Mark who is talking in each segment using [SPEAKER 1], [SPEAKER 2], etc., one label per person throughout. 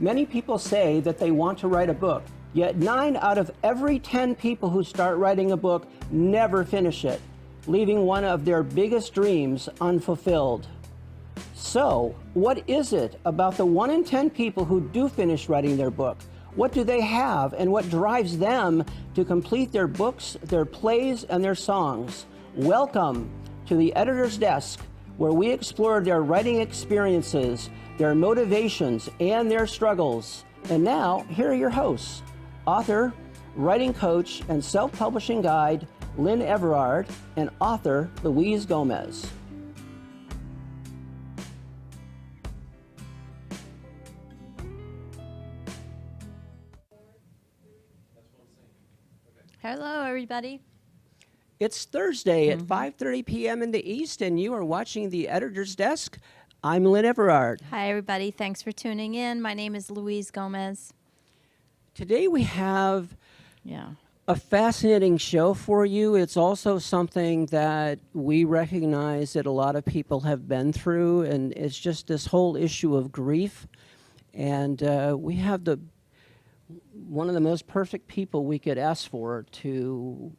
[SPEAKER 1] Many people say that they want to write a book, yet 9 out of every 10 people who start writing a book never finish it, leaving one of their biggest dreams unfulfilled. So, what is it about the 1 in 10 people who do finish writing their book? What do they have, and what drives them to complete their books, their plays, and their songs? Welcome to the Editor's Desk, where we explore their writing experiences, their motivations, and their struggles. And now, here are your hosts, author, writing coach, and self-publishing guide, Lynn Everard, and author, Louise Gomez.
[SPEAKER 2] Hello, everybody.
[SPEAKER 1] It's Thursday at 5:30 p.m. in the East, and you are watching the Editor's Desk. I'm Lynn Everard.
[SPEAKER 2] Hi, everybody. Thanks for tuning in. My name is Louise Gomez.
[SPEAKER 1] Today we have a fascinating show for you. It's also something that we recognize that a lot of people have been through, and it's just this whole issue of grief. And we have one of the most perfect people we could ask for to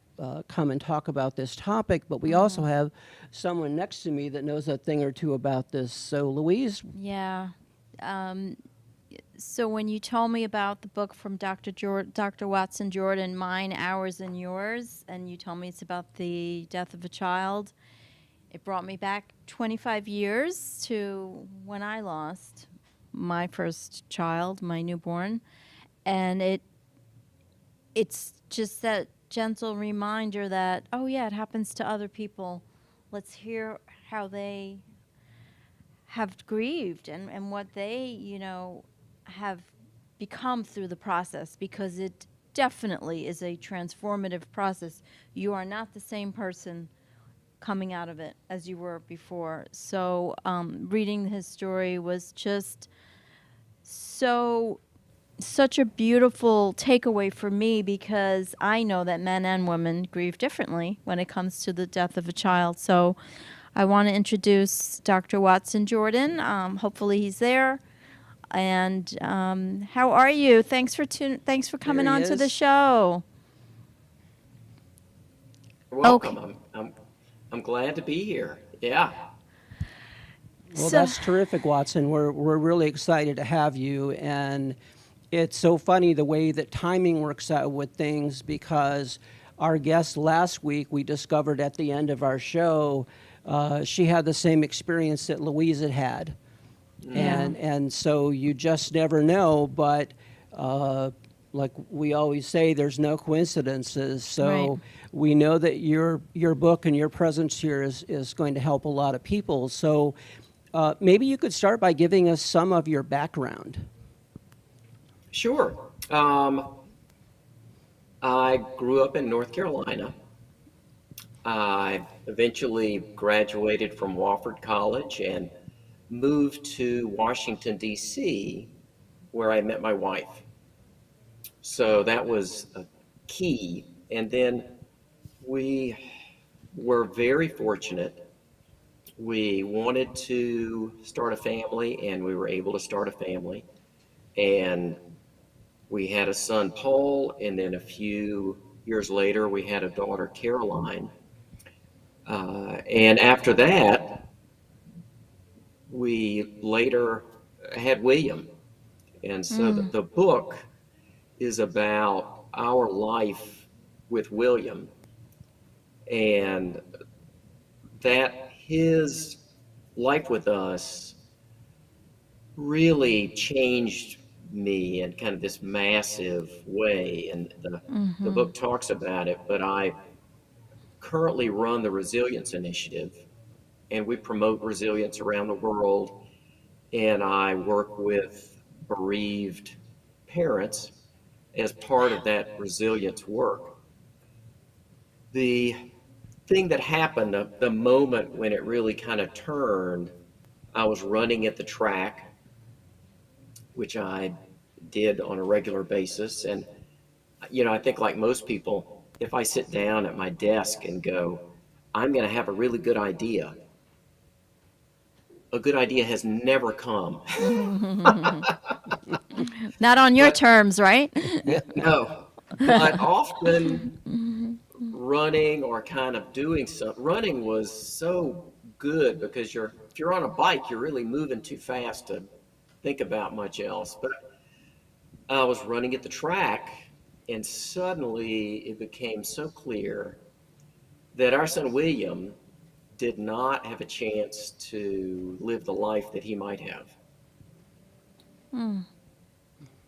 [SPEAKER 1] come and talk about this topic, but we also have someone next to me that knows a thing or two about this. So, Louise?
[SPEAKER 2] Yeah. So when you told me about the book from Dr. Watson Jordan, Mine, Ours, and Yours, and you told me it's about the death of a child, it brought me back 25 years to when I lost my first child, my newborn. And it's just that gentle reminder that, oh yeah, it happens to other people. Let's hear how they have grieved and what they, have become through the process, because it definitely is a transformative process. You are not the same person coming out of it as you were before. So reading his story was just such a beautiful takeaway for me, because I know that men and women grieve differently when it comes to the death of a child. So I want to introduce Dr. Watson Jordan. Hopefully he's there. And how are you? Thanks for coming on to the show.
[SPEAKER 3] You're welcome. Okay. I'm glad to be here. Yeah.
[SPEAKER 1] Well, that's terrific, Watson. We're really excited to have you, and it's so funny the way that timing works out with things, because our guest last week, we discovered at the end of our show, she had the same experience that Louise had. And so you just never know, but like we always say, there's no coincidences. So we know that your book and your presence here is going to help a lot of people. So maybe you could start by giving us some of your background.
[SPEAKER 3] Sure. I grew up in North Carolina. I eventually graduated from Wofford College and moved to Washington, D.C., where I met my wife. So that was a key. And then we were very fortunate. We wanted to start a family, and we were able to start a family. And we had a son, Paul, and then a few years later, we had a daughter, Caroline. And after that, we later had William. And so the book is about our life with William, and that his life with us really changed me in kind of this massive way. And the book talks about it, but I currently run the Resilience Initiative, and we promote resilience around the world. And I work with bereaved parents as part of that resilience work. The thing that happened, the moment when it really kind of turned, I was running at the track, which I did on a regular basis. And, I think like most people, if I sit down at my desk and go, I'm going to have a really good idea, a good idea has never come.
[SPEAKER 2] Not on your
[SPEAKER 3] But
[SPEAKER 2] terms, right?
[SPEAKER 3] no, but often running or kind of doing something. Running was so good because if you're on a bike, you're really moving too fast to think about much else. But I was running at the track, and suddenly it became so clear that our son William did not have a chance to live the life that he might have.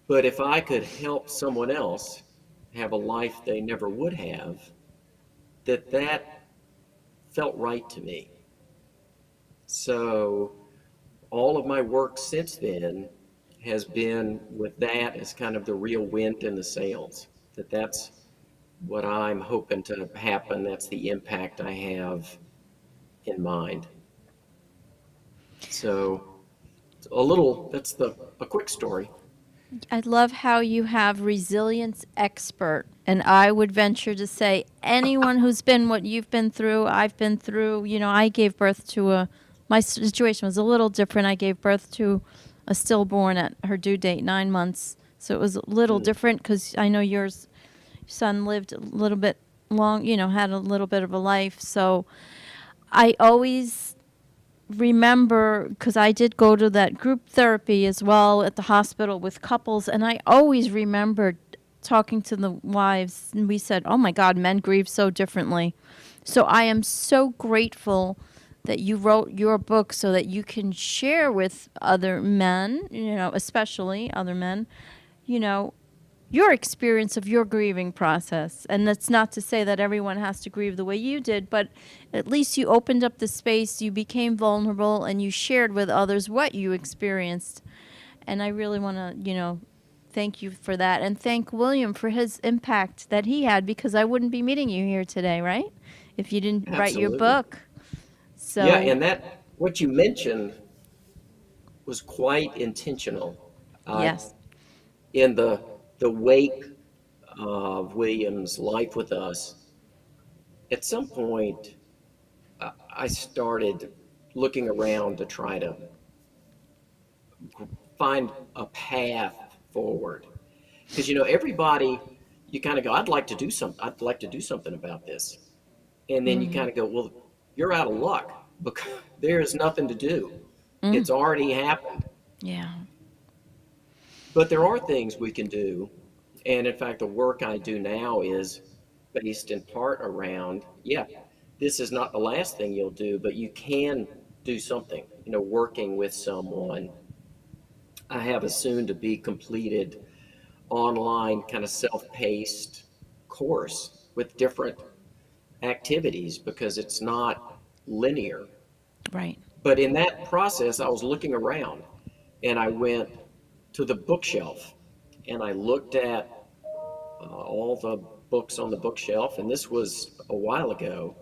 [SPEAKER 3] But if I could help someone else have a life they never would have, that felt right to me. So all of my work since then has been with that as kind of the real wind in the sails. That's what I'm hoping to happen. That's the impact I have in mind. So that's a quick story.
[SPEAKER 2] I love how you have resilience expert, and I would venture to say anyone who's been what you've been through, I've been through. I gave birth to my situation was a little different. I gave birth to a stillborn at her due date, 9 months. So it was a little
[SPEAKER 3] Mm.
[SPEAKER 2] different because I know your son lived a little bit long, had a little bit of a life. So I always remember, because I did go to that group therapy as well at the hospital with couples, and I always remembered talking to the wives, and we said, oh my God, men grieve so differently. So I am so grateful that you wrote your book so that you can share with other men, especially other men, you know, your experience of your grieving process. And that's not to say that everyone has to grieve the way you did, but at least you opened up the space, you became vulnerable, and you shared with others what you experienced. And I really want to, thank you for that. And thank William for his impact that he had, because I wouldn't be meeting you here today, right? If you didn't write your
[SPEAKER 3] Absolutely.
[SPEAKER 2] book.
[SPEAKER 3] Yeah,
[SPEAKER 2] So,
[SPEAKER 3] and that what you mentioned was quite intentional. Uh,
[SPEAKER 2] yes.
[SPEAKER 3] in the wake of William's life with us, at some point, I started looking around to try to find a path forward. Because everybody, you kind of go, I'd like to do something. I'd like to do something about this, and then you kind of go, well, you're out of luck because there is nothing to do. It's already happened.
[SPEAKER 2] Yeah.
[SPEAKER 3] But there are things we can do. And in fact, the work I do now is based in part around, yeah, this is not the last thing you'll do, but you can do something, working with someone. I have a soon to be completed online kind of self-paced course with different activities because it's not linear.
[SPEAKER 2] Right.
[SPEAKER 3] But in that process, I was looking around and I went to the bookshelf and I looked at all the books on the bookshelf, and this was a while ago,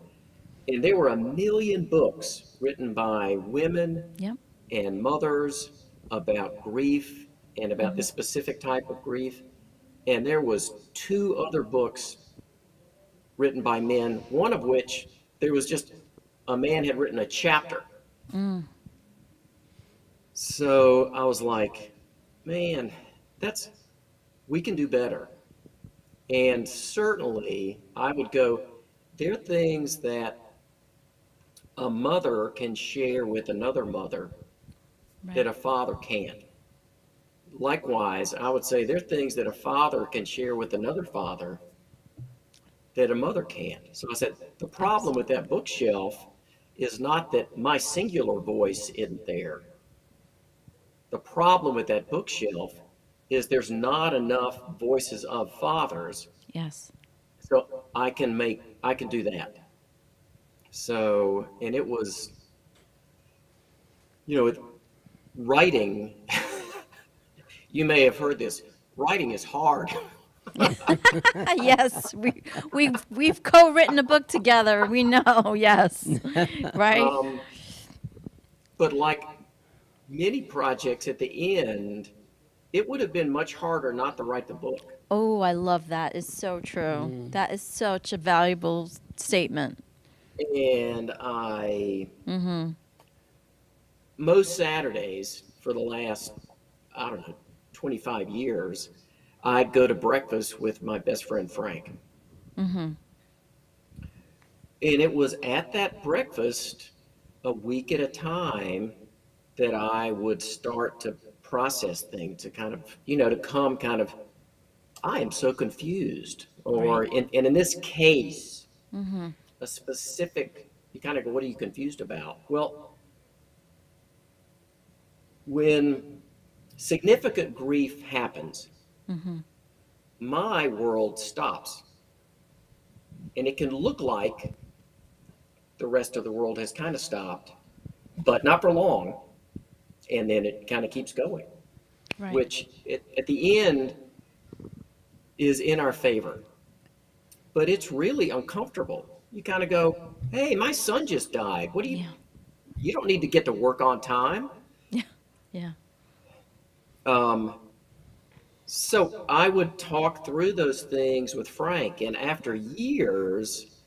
[SPEAKER 3] and there were a million books written by women
[SPEAKER 2] Yep.
[SPEAKER 3] and mothers about grief and about this specific type of grief. And there was two other books written by men, one of which there was just a man had written a chapter. So I was like, man, that's we can do better. And certainly I would go, there are things that a mother can share with another mother that
[SPEAKER 2] Right.
[SPEAKER 3] a father can't. Likewise, I would say there are things that a father can share with another father that a mother can't. So I said, the problem with that bookshelf is not that my singular voice isn't there. The problem with that bookshelf is there's not enough voices of fathers.
[SPEAKER 2] Yes.
[SPEAKER 3] So I can do that. So, and it was, with writing, you may have heard this, writing is hard.
[SPEAKER 2] Yes, we've co-written a book together. We know, yes. Right?
[SPEAKER 3] Um, but like many projects at the end, it would have been much harder not to write the book.
[SPEAKER 2] Oh, I love that. It's so true. That is such a valuable statement.
[SPEAKER 3] And most Saturdays for the last, I don't know, 25 years, I'd go to breakfast with my best friend Frank.
[SPEAKER 2] Mm-hmm.
[SPEAKER 3] And it was at that breakfast, a week at a time, that I would start to process things, to kind of, to come kind of, I am so confused. Or,
[SPEAKER 2] Right.
[SPEAKER 3] and in this case,
[SPEAKER 2] Mm-hmm.
[SPEAKER 3] a specific, you kind of go, what are you confused about? Well, when significant grief happens,
[SPEAKER 2] Mm-hmm.
[SPEAKER 3] my world stops. And it can look like the rest of the world has kind of stopped, but not for long. And then it kind of keeps going,
[SPEAKER 2] Right.
[SPEAKER 3] which at the end is in our favor. But it's really uncomfortable. You kind of go, hey, my son just died. What do
[SPEAKER 2] Yeah.
[SPEAKER 3] you don't need to get to work on time.
[SPEAKER 2] Yeah. Yeah.
[SPEAKER 3] Um, so I would talk through those things with Frank. And after years,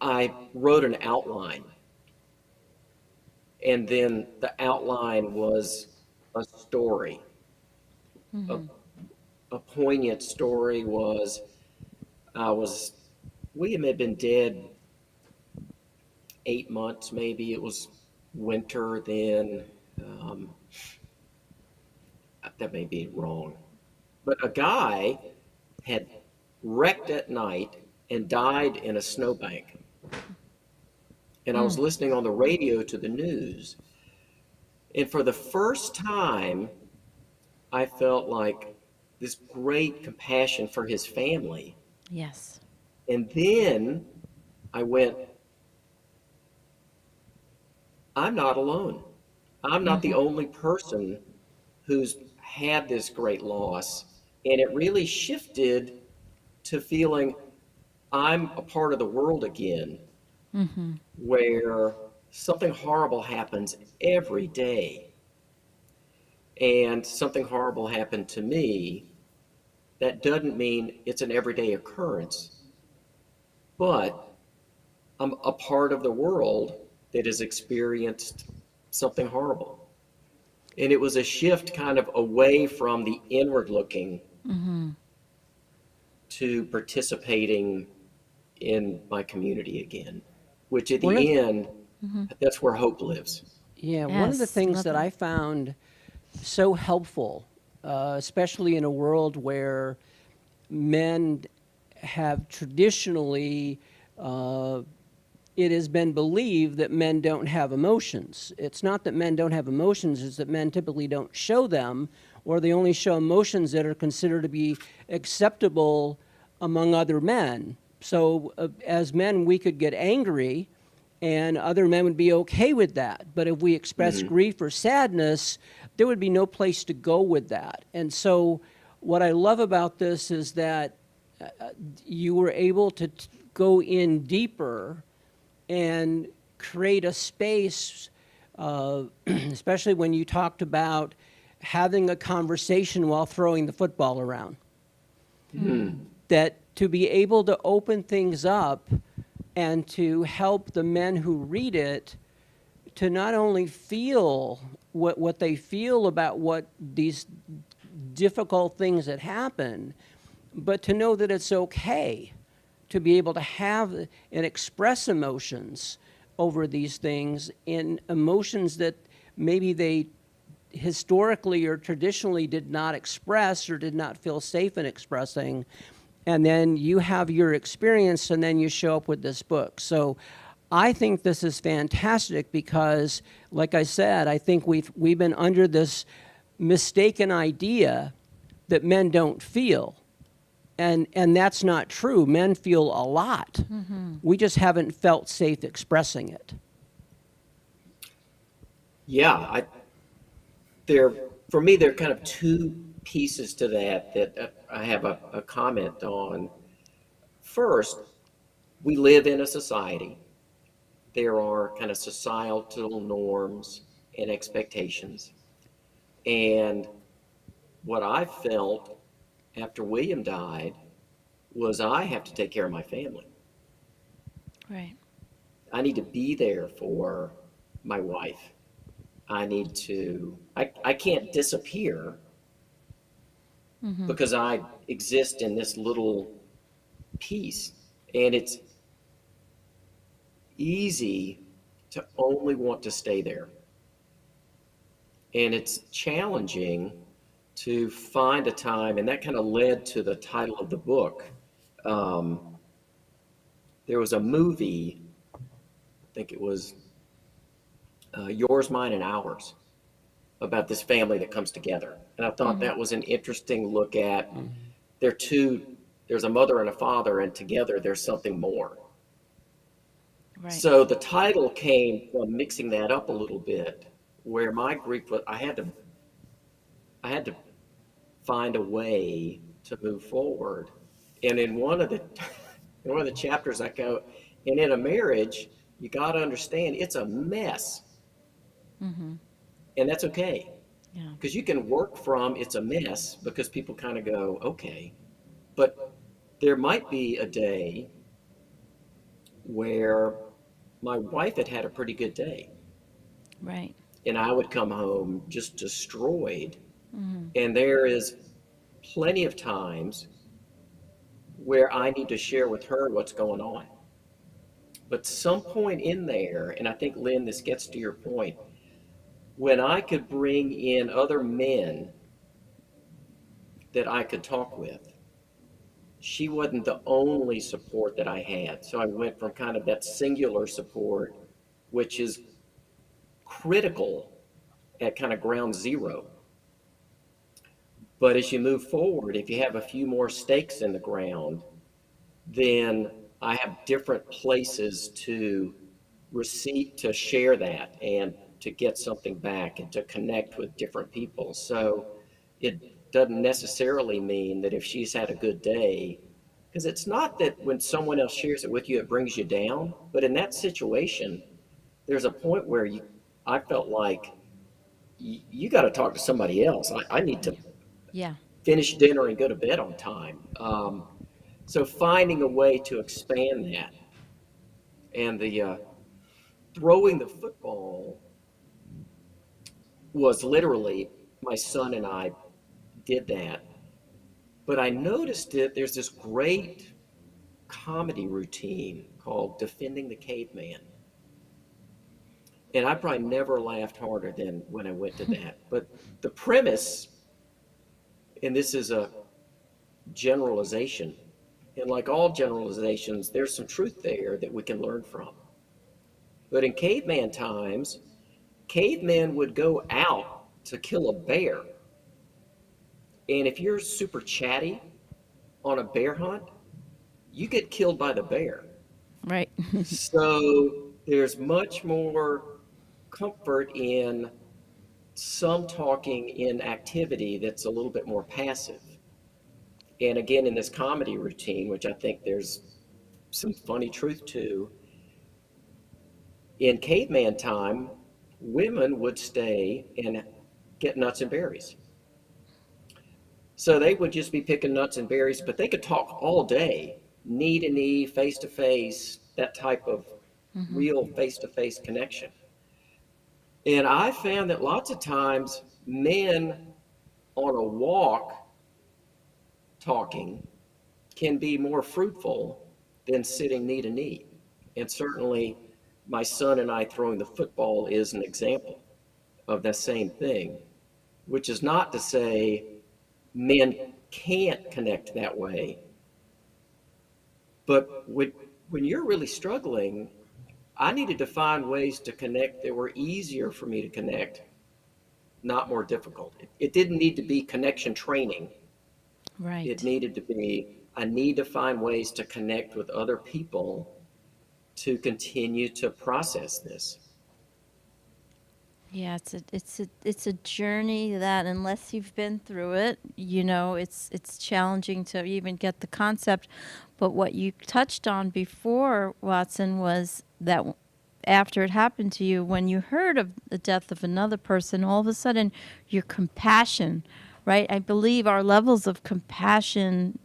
[SPEAKER 3] I wrote an outline. And then the outline was a story. A,
[SPEAKER 2] Mm-hmm.
[SPEAKER 3] a poignant story was, William had been dead 8 months, maybe. It was winter then. Um, that may be wrong. But a guy had wrecked at night and died in a snowbank. And I was
[SPEAKER 2] Mm.
[SPEAKER 3] listening on the radio to the news. And for the first time, I felt like this great compassion for his family.
[SPEAKER 2] Yes.
[SPEAKER 3] And then I went, I'm not alone. I'm not the
[SPEAKER 2] Mm-hmm.
[SPEAKER 3] only person who's had this great loss. And it really shifted to feeling I'm a part of the world again,
[SPEAKER 2] Mm-hmm.
[SPEAKER 3] where something horrible happens every day. And something horrible happened to me. That doesn't mean it's an everyday occurrence, but I'm a part of the world that has experienced something horrible. And it was a shift kind of away from the inward looking
[SPEAKER 2] Mm-hmm.
[SPEAKER 3] to participating in my community again, which at
[SPEAKER 1] One of
[SPEAKER 3] the end,
[SPEAKER 2] Mm-hmm.
[SPEAKER 3] that's where hope lives.
[SPEAKER 1] one of the
[SPEAKER 2] Yes.
[SPEAKER 1] things
[SPEAKER 2] Love
[SPEAKER 1] that
[SPEAKER 2] it.
[SPEAKER 1] I found so helpful, especially in a world where men have traditionally, uh, it has been believed that men don't have emotions. It's not that men don't have emotions, it's that men typically don't show them, or they only show emotions that are considered to be acceptable among other men. So, as men, we could get angry, and other men would be okay with that. But if we express
[SPEAKER 3] Mm-hmm.
[SPEAKER 1] grief or sadness, there would be no place to go with that. And so, what I love about this is that you were able to go in deeper and create a space, especially when you talked about having a conversation while throwing the football around.
[SPEAKER 3] Mm-hmm.
[SPEAKER 1] That to be able to open things up and to help the men who read it to not only feel what they feel about what these difficult things that happen, but to know that it's okay to be able to have and express emotions over these things, in emotions that maybe they historically or traditionally did not express or did not feel safe in expressing. And then you have your experience, and then you show up with this book. So I think this is fantastic because, like I said, I think we've been under this mistaken idea that men don't feel. And that's not true. Men feel a lot.
[SPEAKER 2] Mm-hmm.
[SPEAKER 1] We just haven't felt safe expressing it.
[SPEAKER 3] Yeah, there, for me, there are kind of two pieces to that I have a comment on. First, we live in a society. There are kind of societal norms and expectations. And what I felt after William died was I have to take care of my family.
[SPEAKER 2] Right.
[SPEAKER 3] I need to be there for my wife. I need to I can't disappear because I exist in this little piece. And it's easy to only want to stay there. And it's challenging to find a time, and that kind of led to the title of the book. Um, there was a movie, I think it was Yours, Mine, and Ours, about this family that comes together. And I thought that was an interesting look at they're two, there's a mother and a father, and together there's something more.
[SPEAKER 2] Right.
[SPEAKER 3] So the title came from mixing that up a little bit, where my Greek was I had to find a way to move forward. And in one of the in one of the chapters I go, and in a marriage, you got to understand it's a mess, and that's okay
[SPEAKER 2] Yeah.
[SPEAKER 3] because you can work from it's a mess because people kind of go, okay, but there might be a day where my wife had had a pretty good day,
[SPEAKER 2] Right.
[SPEAKER 3] and I would come home just destroyed. And there is plenty of times where I need to share with her what's going on. But some point in there, and I think, Lynn, this gets to your point, when I could bring in other men that I could talk with, she wasn't the only support that I had. So I went from kind of that singular support, which is critical at kind of ground zero. But as you move forward, if you have a few more stakes in the ground, then I have different places to receive, to share that and to get something back and to connect with different people. So it doesn't necessarily mean that if she's had a good day, because it's not that when someone else shares it with you, it brings you down. But in that situation, there's a point where I felt like you got to talk to somebody else. I need to
[SPEAKER 2] Yeah.
[SPEAKER 3] finish dinner and go to bed on time. So finding a way to expand that, and the throwing the football was literally my son and I did that. But I noticed there's this great comedy routine called Defending the Caveman. And I probably never laughed harder than when I went to that. But the premise, and this is a generalization, and like all generalizations, there's some truth there that we can learn from. But in caveman times, cavemen would go out to kill a bear. And if you're super chatty on a bear hunt, you get killed by the bear.
[SPEAKER 2] Right.
[SPEAKER 3] So there's much more comfort in some talking in activity that's a little bit more passive. And again, in this comedy routine, which I think there's some funny truth to, in caveman time, women would stay and get nuts and berries. So they would just be picking nuts and berries, but they could talk all day, knee to knee, face to face, that type of real face to face connection. And I found that lots of times men on a walk talking can be more fruitful than sitting knee to knee. And certainly my son and I throwing the football is an example of that same thing, which is not to say men can't connect that way. But when you're really struggling, I needed to find ways to connect that were easier for me to connect, not more difficult. It didn't need to be connection training.
[SPEAKER 2] Right.
[SPEAKER 3] It needed to be, I need to find ways to connect with other people to continue to process this.
[SPEAKER 2] Yeah, it's a journey that unless you've been through it, it's challenging to even get the concept. But what you touched on before, Watson, was that after it happened to you, when you heard of the death of another person, all of a sudden your compassion, right? I believe our levels of compassion,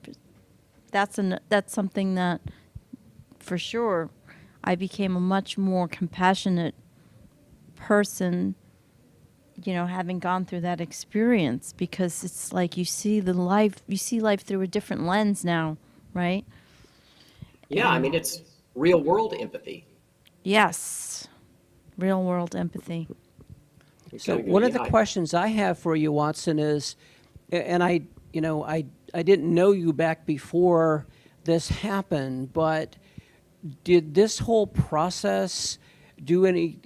[SPEAKER 2] that's something that for sure I became a much more compassionate person having gone through that experience, because it's like you see life through a different lens now, right?
[SPEAKER 3] Yeah, I
[SPEAKER 2] And
[SPEAKER 3] mean, it's real world empathy.
[SPEAKER 2] yes, real world empathy.
[SPEAKER 3] You
[SPEAKER 1] So
[SPEAKER 3] kind of go,
[SPEAKER 1] one of the
[SPEAKER 3] yeah,
[SPEAKER 1] questions I have for you, Watson, is, and I didn't know you back before this happened, but did this whole process do any,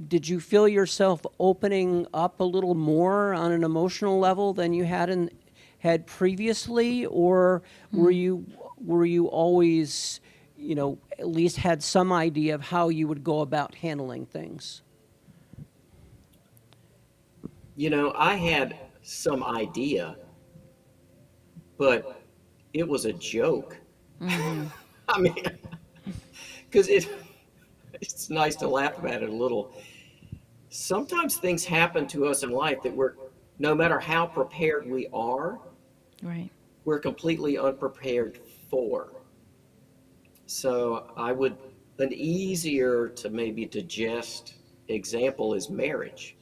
[SPEAKER 1] did you feel yourself opening up a little more on an emotional level than you had previously, or were you always, at least had some idea of how you would go about handling things?
[SPEAKER 3] I had some idea, but it was a joke. I mean, because it's nice to laugh about it a little. Sometimes things happen to us in life that no matter how prepared we are,
[SPEAKER 2] Right.
[SPEAKER 3] we're completely unprepared for. So an easier to maybe digest example is marriage.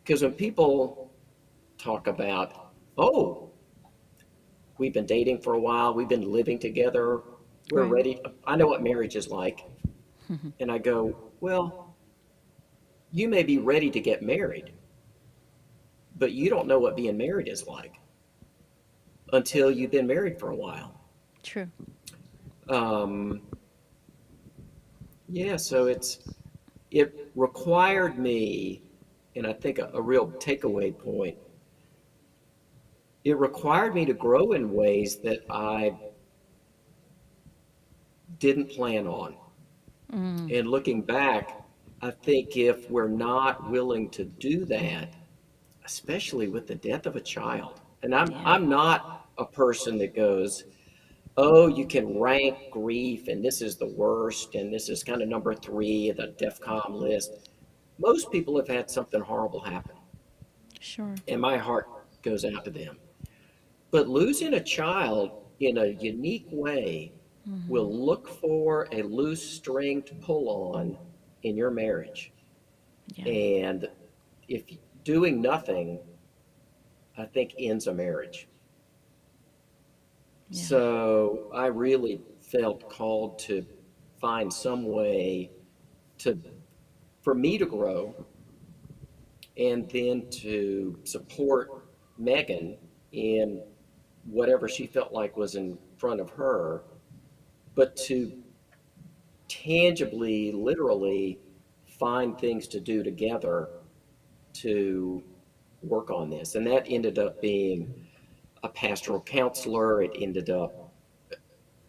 [SPEAKER 3] Because when people talk about, oh, we've been dating for a while, we've been living together, we're
[SPEAKER 2] Right.
[SPEAKER 3] ready, I know what marriage is like. And I go, well, you may be ready to get married, but you don't know what being married is like until you've been married for a while.
[SPEAKER 2] True.
[SPEAKER 3] Um, yeah, so it required me, and I think a real takeaway point, it required me to grow in ways that I didn't plan on. And looking back, I think if we're not willing to do that, especially with the death of a child, and
[SPEAKER 2] Yeah.
[SPEAKER 3] I'm not a person that goes, oh, you can rank grief, and this is the worst, and this is kind of number 3 of the DEFCON list. Most people have had something horrible happen,
[SPEAKER 2] Sure.
[SPEAKER 3] and my heart goes out to them. But losing a child in a unique way will look for a loose string to pull on in your marriage.
[SPEAKER 2] Yeah.
[SPEAKER 3] And if doing nothing, I think ends a marriage.
[SPEAKER 2] Yeah.
[SPEAKER 3] So I really felt called to find some way to for me to grow and then to support Megan in whatever she felt like was in front of her, but to tangibly, literally find things to do together to work on this. And that ended up being a pastoral counselor. It ended up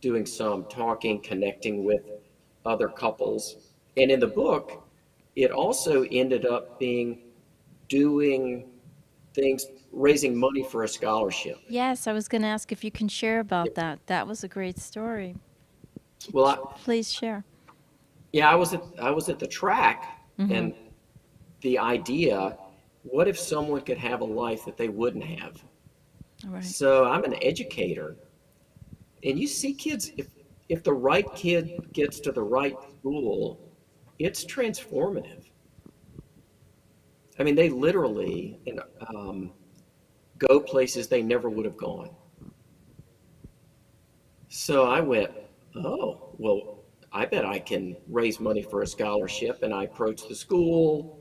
[SPEAKER 3] doing some talking, connecting with other couples. And in the book, it also ended up being doing things, raising money for a scholarship.
[SPEAKER 2] Yes, I was going to ask if you can share about that. That was a great story.
[SPEAKER 3] Well,
[SPEAKER 2] Please share.
[SPEAKER 3] yeah, I was at the track, and the idea, what if someone could have a life that they wouldn't have?
[SPEAKER 2] All right.
[SPEAKER 3] So I'm an educator, and you see kids, if the right kid gets to the right school, it's transformative. I mean, they literally go places they never would have gone. So I went, oh, well, I bet I can raise money for a scholarship. And I approached the school,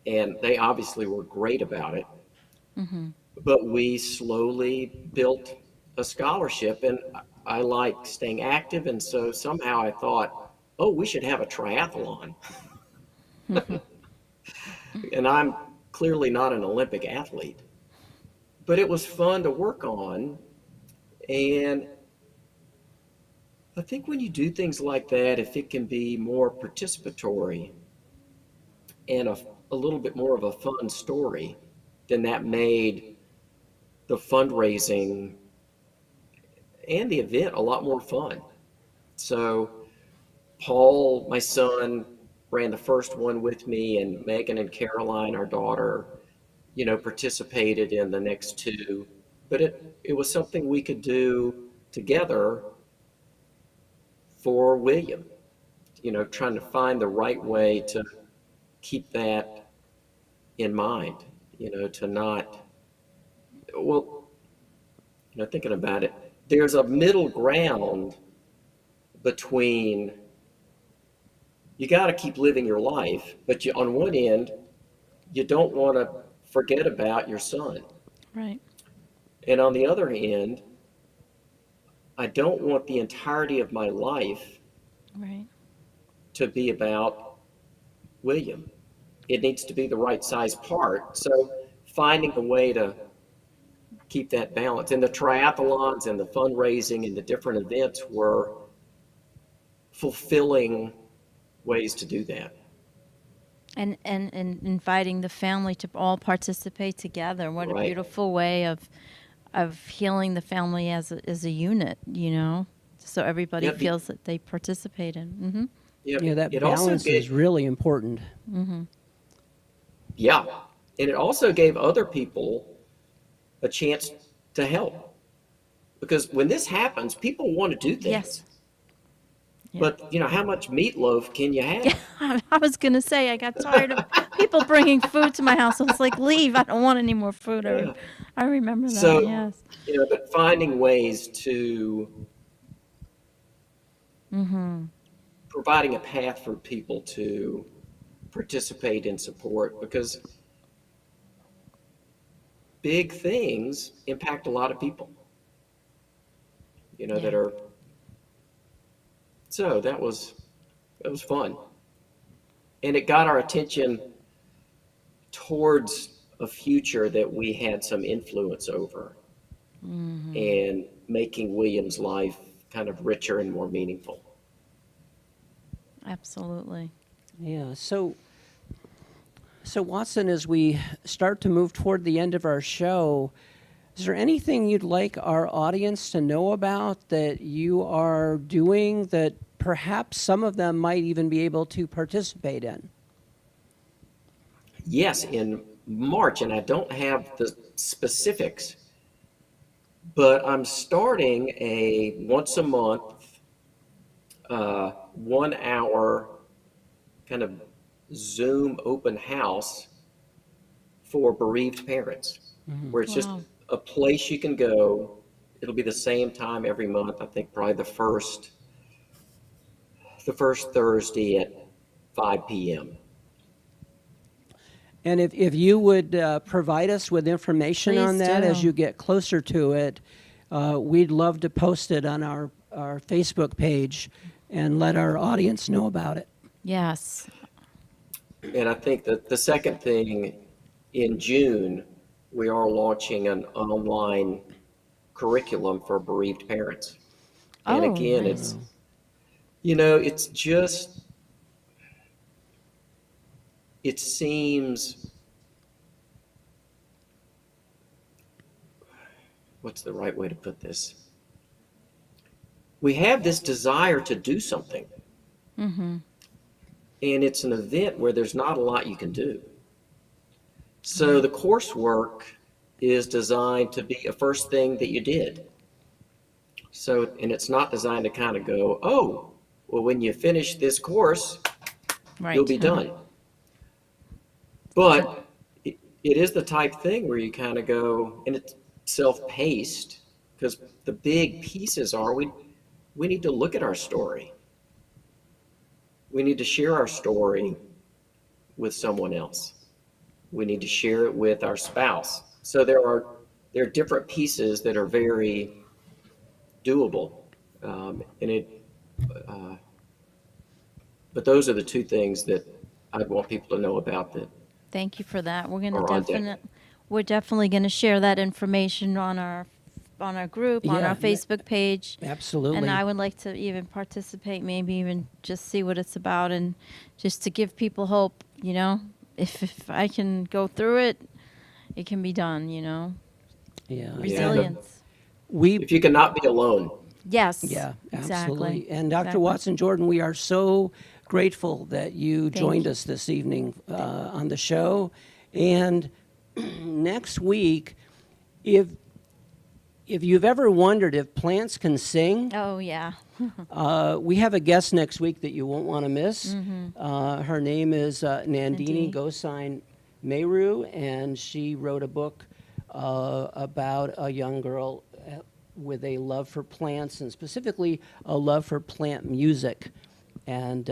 [SPEAKER 3] and they obviously were great about it. But we slowly built a scholarship, and I like staying active. And so somehow I thought, oh, we should have a triathlon. And I'm clearly not an Olympic athlete, but it was fun to work on. And I think when you do things like that, if it can be more participatory and a little bit more of a fun story, then that made the fundraising and the event a lot more fun. So Paul, my son, ran the first one with me, and Megan and Caroline, our daughter, participated in the next 2. But it was something we could do together for William, trying to find the right way to keep that in mind, to not, well, thinking about it, there's a middle ground between you got to keep living your life, but on one end, you don't want to forget about your son.
[SPEAKER 2] Right.
[SPEAKER 3] And on the other hand, I don't want the entirety of my life
[SPEAKER 2] Right.
[SPEAKER 3] to be about William. It needs to be the right size part. So finding a way to keep that balance. And the triathlons and the fundraising and the different events were fulfilling ways to do that.
[SPEAKER 2] And inviting the family to all participate together. What a
[SPEAKER 3] Right.
[SPEAKER 2] beautiful way of healing the family as a unit, so everybody
[SPEAKER 3] Yeah,
[SPEAKER 2] feels that they participate in. Mm-hmm.
[SPEAKER 1] Yeah, that
[SPEAKER 3] it also
[SPEAKER 1] balance is
[SPEAKER 3] gave,
[SPEAKER 1] really important.
[SPEAKER 3] yeah, and it also gave other people a chance to help. Because when this happens, people want to do things.
[SPEAKER 2] Yes. Yeah.
[SPEAKER 3] But, how much meatloaf can you have?
[SPEAKER 2] Yeah, I was going to say, I got tired of people bringing food to my house. I was like, leave. I don't want any more food.
[SPEAKER 3] Yeah.
[SPEAKER 2] I remember that,
[SPEAKER 3] So,
[SPEAKER 2] yes.
[SPEAKER 3] but finding ways to providing a path for people to participate in support, because big things impact a lot of people,
[SPEAKER 2] Yeah.
[SPEAKER 3] that are, so that was fun. And it got our attention towards a future that we had some influence over, and making William's life kind of richer and more meaningful.
[SPEAKER 2] Absolutely.
[SPEAKER 1] Yeah. So Watson, as we start to move toward the end of our show, is there anything you'd like our audience to know about that you are doing that perhaps some of them might even be able to participate in?
[SPEAKER 3] Yes, in March, and I don't have the specifics, but I'm starting a once a month, 1 hour kind of Zoom open house for bereaved parents, where it's just
[SPEAKER 2] Wow.
[SPEAKER 3] a place you can go. It'll be the same time every month. I think probably the first Thursday at 5 p.m.
[SPEAKER 1] And if you would provide us with information on
[SPEAKER 2] Please
[SPEAKER 1] that as
[SPEAKER 2] do.
[SPEAKER 1] you get closer to it, we'd love to post it on our Facebook page and let our audience know about it.
[SPEAKER 2] Yes.
[SPEAKER 3] And I think that the second thing, in June, we are launching an online curriculum for bereaved parents. And
[SPEAKER 2] Oh,
[SPEAKER 3] again,
[SPEAKER 2] nice.
[SPEAKER 3] it's just, it seems, what's the right way to put this? We have this desire to do something. And it's an event where there's not a lot you can do. So the coursework is designed to be a first thing that you did. So, and it's not designed to kind of go, oh, well, when you finish this course,
[SPEAKER 2] Right.
[SPEAKER 3] you'll be done. But it is the type thing where you kind of go, and it's self-paced, because the big pieces are we need to look at our story. We need to share our story with someone else. We need to share it with our spouse. So there are different pieces that are very doable, but those are the two things that I'd want people to know about that.
[SPEAKER 2] Thank you for that. We're
[SPEAKER 3] Or on deck.
[SPEAKER 2] We're definitely going to share that information on our group, on
[SPEAKER 1] Yeah,
[SPEAKER 2] our Facebook page.
[SPEAKER 1] Absolutely.
[SPEAKER 2] And I would like to even participate, maybe even just see what it's about, and just to give people hope, if I can go through it, it can be done,
[SPEAKER 1] yeah.
[SPEAKER 2] Resilience.
[SPEAKER 1] We
[SPEAKER 3] If you cannot be alone.
[SPEAKER 2] Yes.
[SPEAKER 1] Yeah,
[SPEAKER 2] Exactly.
[SPEAKER 1] absolutely. And Dr.
[SPEAKER 2] Exactly.
[SPEAKER 1] Watson Jordan, we are so grateful that you
[SPEAKER 2] Thank
[SPEAKER 1] joined
[SPEAKER 2] you.
[SPEAKER 1] us this evening on the show. And next week, if If you've ever wondered if plants can sing,
[SPEAKER 2] Oh, yeah.
[SPEAKER 1] we have a guest next week that you won't want to miss. Her name is Nandini
[SPEAKER 2] Nandini.
[SPEAKER 1] Gosine Mehru, and she wrote a book about a young girl with a love for plants, and specifically a love for plant music. And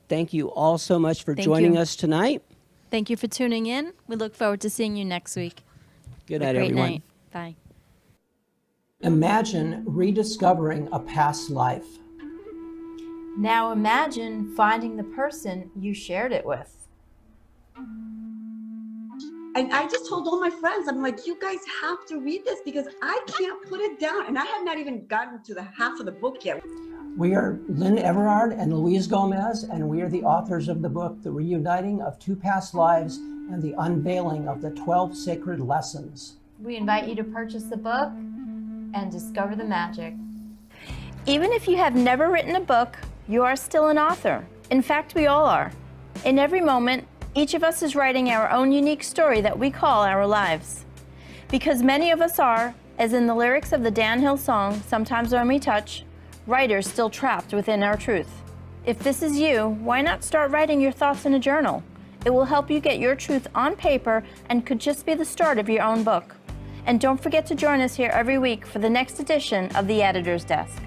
[SPEAKER 1] thank you all so much for
[SPEAKER 2] Thank
[SPEAKER 1] joining
[SPEAKER 2] you.
[SPEAKER 1] us tonight.
[SPEAKER 2] Thank you for tuning in. We look forward to seeing you next week.
[SPEAKER 1] Good
[SPEAKER 2] Have
[SPEAKER 1] night,
[SPEAKER 2] a great
[SPEAKER 1] everyone.
[SPEAKER 2] night. Bye.
[SPEAKER 1] Imagine rediscovering a past life.
[SPEAKER 2] Now imagine finding the person you shared it with.
[SPEAKER 4] And I just told all my friends, I'm like, you guys have to read this because I can't put it down. And I have not even gotten to the half of the book yet.
[SPEAKER 1] We are Lynn Everard and Louise Gomez, and we are the authors of the book, The Reuniting of Two Past Lives and the Unveiling of the 12 Sacred Lessons.
[SPEAKER 2] We invite you to purchase the book and discover the magic. Even if you have never written a book, you are still an author. In fact, we all are. In every moment, each of us is writing our own unique story that we call our lives. Because many of us are, as in the lyrics of the Dan Hill song, Sometimes When We Touch, writers still trapped within our truth. If this is you, why not start writing your thoughts in a journal? It will help you get your truth on paper and could just be the start of your own book. And don't forget to join us here every week for the next edition of The Editor's Desk.